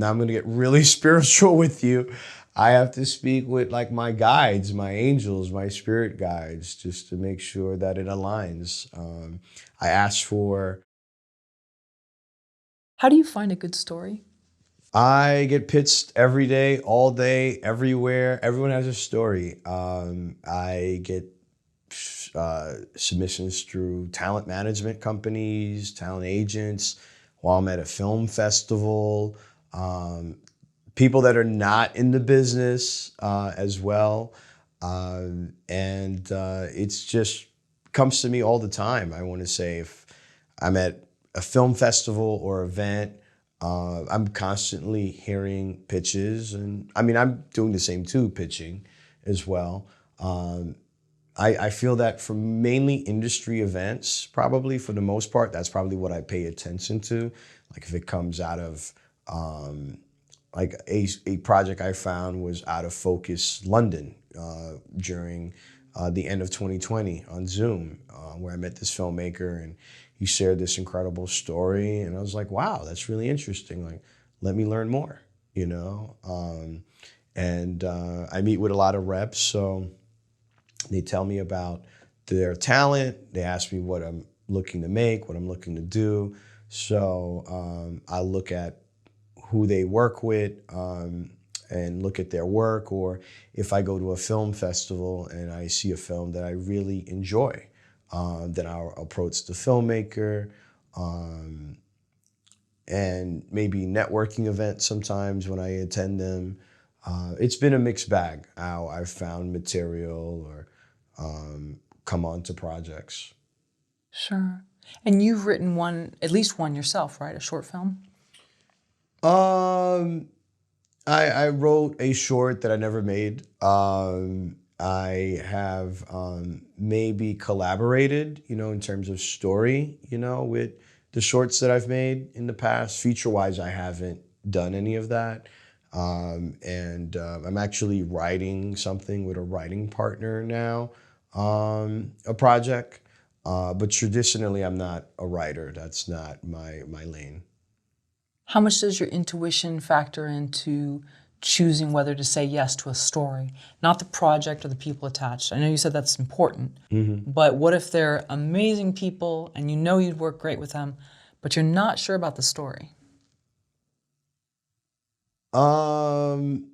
now I'm going to get really spiritual with you. I have to speak with like my guides, my angels, my spirit guides, just to make sure that it aligns. I ask for. How do you find a good story? I get pitched every day, all day, everywhere. Everyone has a story. I get submissions through talent management companies, talent agents, while I'm at a film festival, um, people that are not in the business as well. And it's just comes to me all the time. I want to say if I'm at a film festival or event, I'm constantly hearing pitches, and I mean, I'm doing the same too, pitching as well. Um, I feel that for mainly industry events, probably for the most part, that's probably what I pay attention to. Like if it comes out of like a project I found was out of Focus London during the end of 2020 on Zoom, where I met this filmmaker and he shared this incredible story, and I was like, wow, that's really interesting. Like, let me learn more, you know. And I meet with a lot of reps, so they tell me about their talent. They ask me what I'm looking to make, what I'm looking to do. So I look at who they work with and look at their work. Or if I go to a film festival and I see a film that I really enjoy, then I'll approach the filmmaker. And maybe networking events sometimes when I attend them. It's been a mixed bag how I've found material or come onto projects. Sure. And you've written one, at least one yourself, right? A short film? Um, I wrote a short that I never made. I have maybe collaborated, you know, in terms of story, you know, with the shorts that I've made in the past. Feature-wise, I haven't done any of that. And I'm actually writing something with a writing partner now, a project. But traditionally, I'm not a writer. That's not my lane. How much does your intuition factor into choosing whether to say yes to a story, not the project or the people attached? I know you said that's important, but what if they're amazing people and you know you'd work great with them, but you're not sure about the story? Um,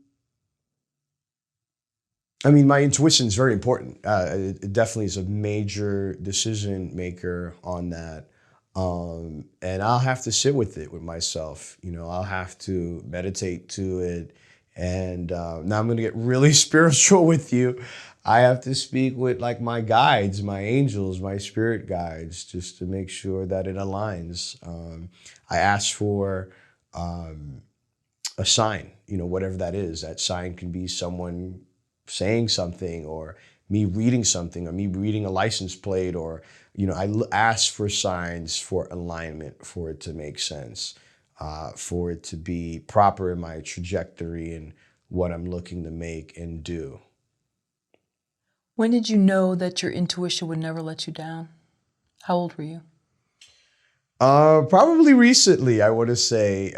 I mean, my intuition is very important. It definitely is a major decision maker on that. And I'll have to sit with it with myself. You know, I'll have to meditate to it. And now I'm going to get really spiritual with you. I have to speak with like my guides, my angels, my spirit guides, just to make sure that it aligns. I ask for a sign, you know, whatever that is. That sign can be someone saying something, or me reading something, or me reading a license plate, or, you know, ask for signs for alignment, for it to make sense, for it to be proper in my trajectory and what I'm looking to make and do. When did you know that your intuition would never let you down? How old were you? Probably recently, I want to say,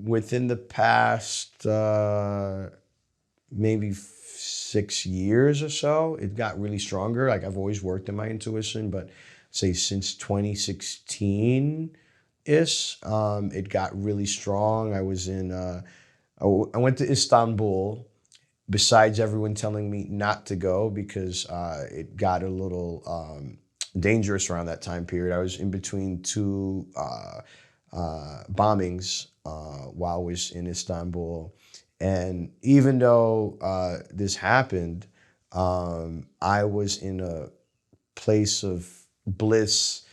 within the past maybe 6 years or so, it got really stronger. Like I've always worked in my intuition, but say since 2016-ish, it got really strong. I went to Istanbul, besides everyone telling me not to go because it got a little dangerous around that time period. I was in between two bombings while I was in Istanbul. And even though this happened, I was in a place of bliss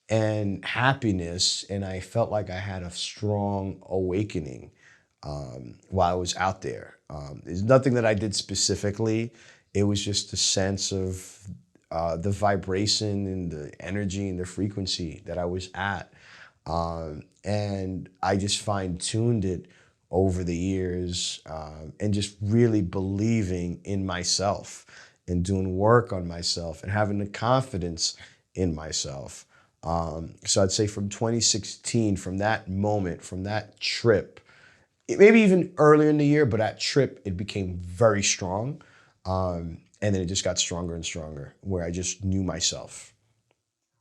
and happiness, and I felt like I had a strong awakening while I was out there. There's nothing that I did specifically. It was just a sense of the vibration and the energy and the frequency that I was at. And I just fine-tuned it over the years, and just really believing in myself and doing work on myself and having the confidence in myself. So I'd say from 2016, from that moment, from that trip, maybe even earlier in the year, but that trip, it became very strong. And then it just got stronger and stronger, where I just knew myself.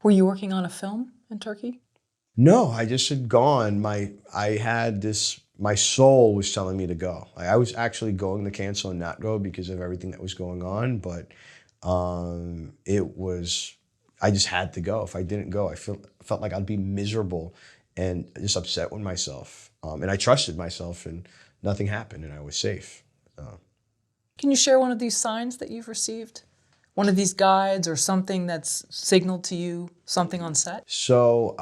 Were you working on a film in Turkey? No, I just had gone. I had this. My soul was telling me to go. Like, I was actually going to cancel and not go because of everything that was going on. But it was. I just had to go. If I didn't go, I felt like I'd be miserable and just upset with myself. And I trusted myself, and nothing happened, and I was safe. Can you share one of these signs that you've received? One of these guides or something that's signaled to you something on set? So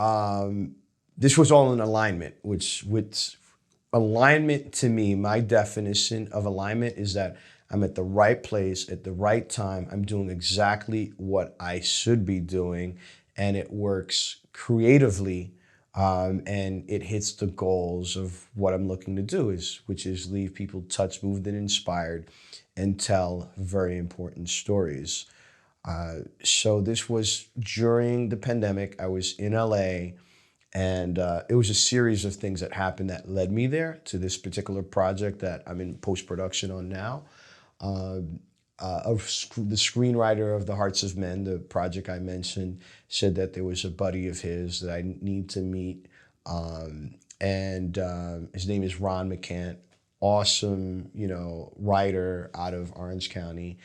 this was all in alignment, which alignment to me, my definition of alignment is that I'm at the right place at the right time. I'm doing exactly what I should be doing, and it works creatively, and it hits the goals of what I'm looking to do, which is leave people touched, moved, and inspired, and tell very important stories. So this was during the pandemic. I was in LA, and it was a series of things that happened that led me there to this particular project that I'm in post-production on now. The screenwriter of The Hearts of Men, the project I mentioned, said that there was a buddy of his that I need to meet. And his name is Ron McCant, awesome, writer out of Orange County.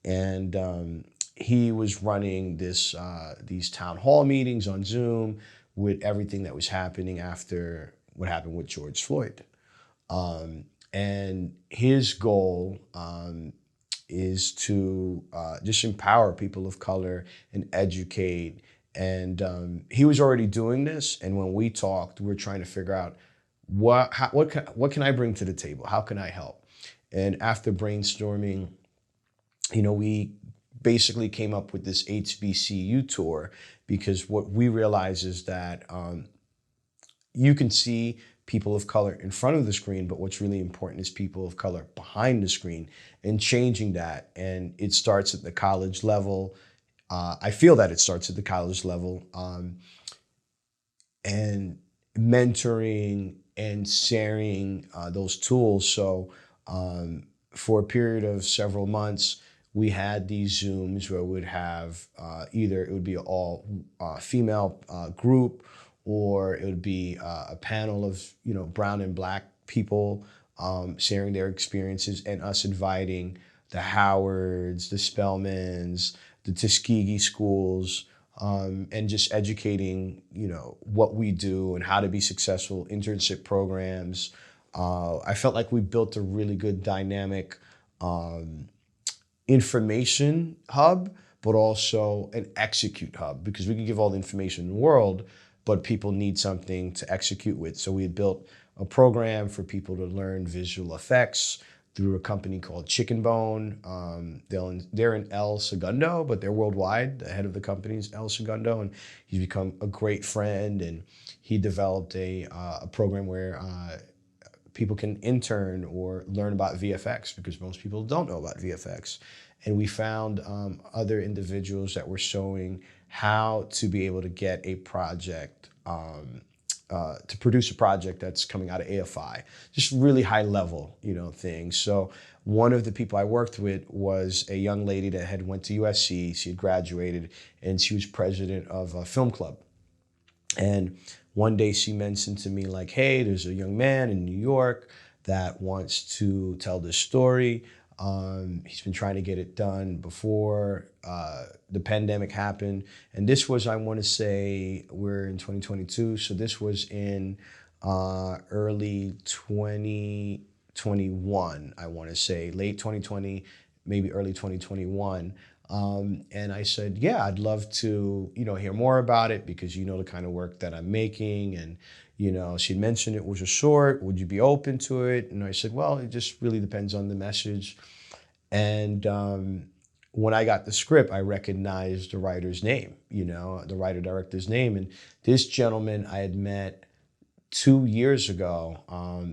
And he was running these town hall meetings on Zoom with everything that was happening after what happened with George Floyd. And his goal is to just empower people of color and educate. And he was already doing this. And when we talked, we were trying to figure out what can I bring to the table? How can I help? And after brainstorming, we basically came up with this HBCU tour, because what we realize is that you can see people of color in front of the screen, but what's really important is people of color behind the screen, and changing that. And it starts at the college level. I feel that it starts at the college level, and mentoring and sharing those tools. So for a period of several months, we had these Zooms where we'd have either it would be all female group, or it would be a panel of brown and black people sharing their experiences, and us inviting the Howards, the Spelmans, the Tuskegee schools, and just educating what we do and how to be successful, internship programs. I felt like we built a really good dynamic information hub, but also an execute hub, because we can give all the information in the world, but people need something to execute with. So we had built a program for people to learn visual effects through a company called Chicken Bone. They're in El Segundo, but they're worldwide. The head of the company is El Segundo, and he's become a great friend. And he developed a program where people can intern or learn about VFX, because most people don't know about VFX. And we found other individuals that were showing how to be able to get a project, to produce a project that's coming out of AFI, just really high level, things. So one of the people I worked with was a young lady that had went to USC. She had graduated, and she was president of a film club. And one day she mentioned to me, like, hey, there's a young man in New York that wants to tell this story. He's been trying to get it done before the pandemic happened. And this was, I want to say, we're in 2022. So this was in early 2021, I want to say, late 2020, maybe early 2021. And I said, yeah, I'd love to, hear more about it, because the kind of work that I'm making. And, she'd mentioned it was a short. Would you be open to it? And I said, well, it just really depends on the message. And when I got the script, I recognized the writer's name, the writer-director's name. And this gentleman I had met 2 years ago,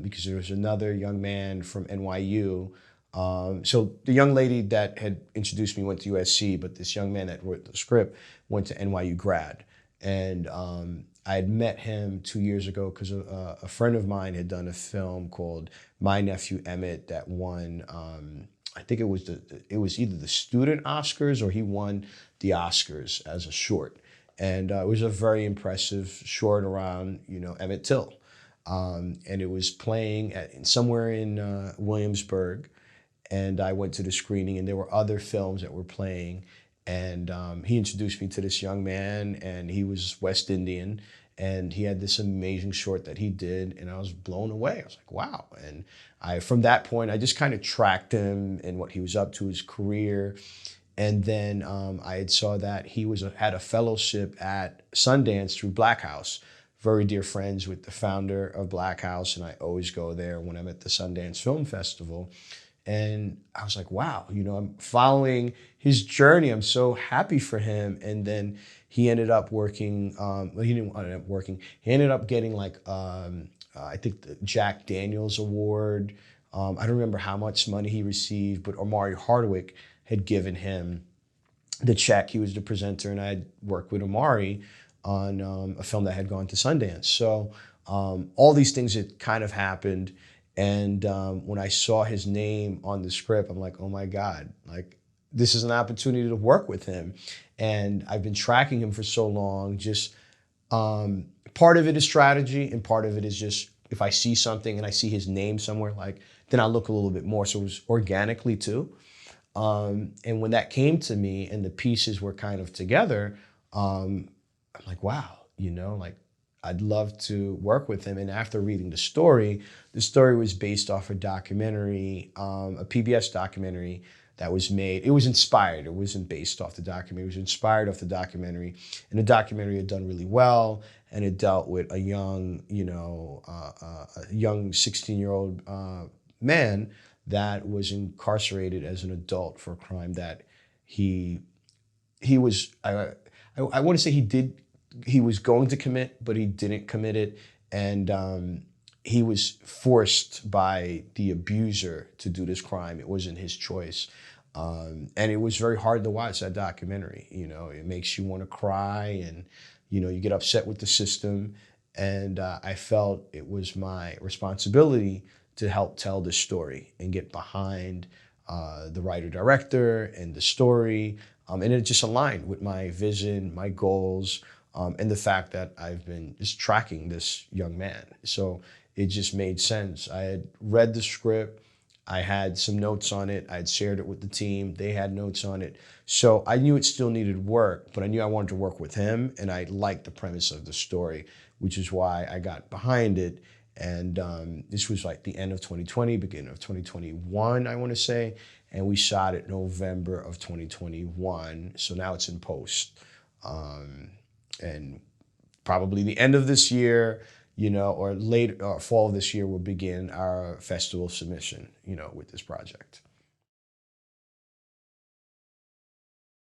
because there was another young man from NYU. So the young lady that had introduced me went to USC, but this young man that wrote the script went to NYU grad. And I had met him 2 years ago because a friend of mine had done a film called My Nephew Emmett that won. I think it was either the student Oscars or he won the Oscars as a short, and it was a very impressive short around Emmett Till, and it was playing somewhere in Williamsburg, and I went to the screening, and there were other films that were playing, and he introduced me to this young man, and he was West Indian, and he had this amazing short that he did, and I was blown away. I was like, wow. And from that point, I just kind of tracked him and what he was up to, his career. And then I had saw that he had a fellowship at Sundance through Black House. Very dear friends with the founder of Black House, and I always go there when I'm at the Sundance Film Festival. And I was like, wow, I'm following his journey. I'm so happy for him. And then he ended up working, well, he didn't end up working. He ended up getting like, I think the Jack Daniels Award. I don't remember how much money he received, but Omari Hardwick had given him the check. He was the presenter, and I had worked with Omari on a film that had gone to Sundance. So all these things had kind of happened. And when I saw his name on the script, I'm like, oh my God, like this is an opportunity to work with him. And I've been tracking him for so long. Just part of it is strategy, and part of it is just if I see something and I see his name somewhere, like then I look a little bit more. So it was organically too. And when that came to me and the pieces were kind of together, I'm like, wow, like I'd love to work with him. And after reading the story was based off a documentary, a PBS documentary that was made. It was inspired. It wasn't based off the documentary. It was inspired off the documentary. And the documentary had done really well. And it dealt with a young, a young 16-year-old man that was incarcerated as an adult for a crime that he was, I want to say he was going to commit, but he didn't commit it. And he was forced by the abuser to do this crime. It wasn't his choice. And it was very hard to watch that documentary. It makes you want to cry, and, you get upset with the system. And I felt it was my responsibility to help tell the story and get behind the writer-director and the story. And it just aligned with my vision, my goals, and the fact that I've been just tracking this young man. So it just made sense. I had read the script. I had some notes on it. I had shared it with the team. They had notes on it. So I knew it still needed work, but I knew I wanted to work with him, and I liked the premise of the story, which is why I got behind it. And this was like the end of 2020, beginning of 2021, I want to say. And we shot it November of 2021. So now it's in post. And probably the end of this year, or late fall of this year, we'll begin our festival submission, with this project.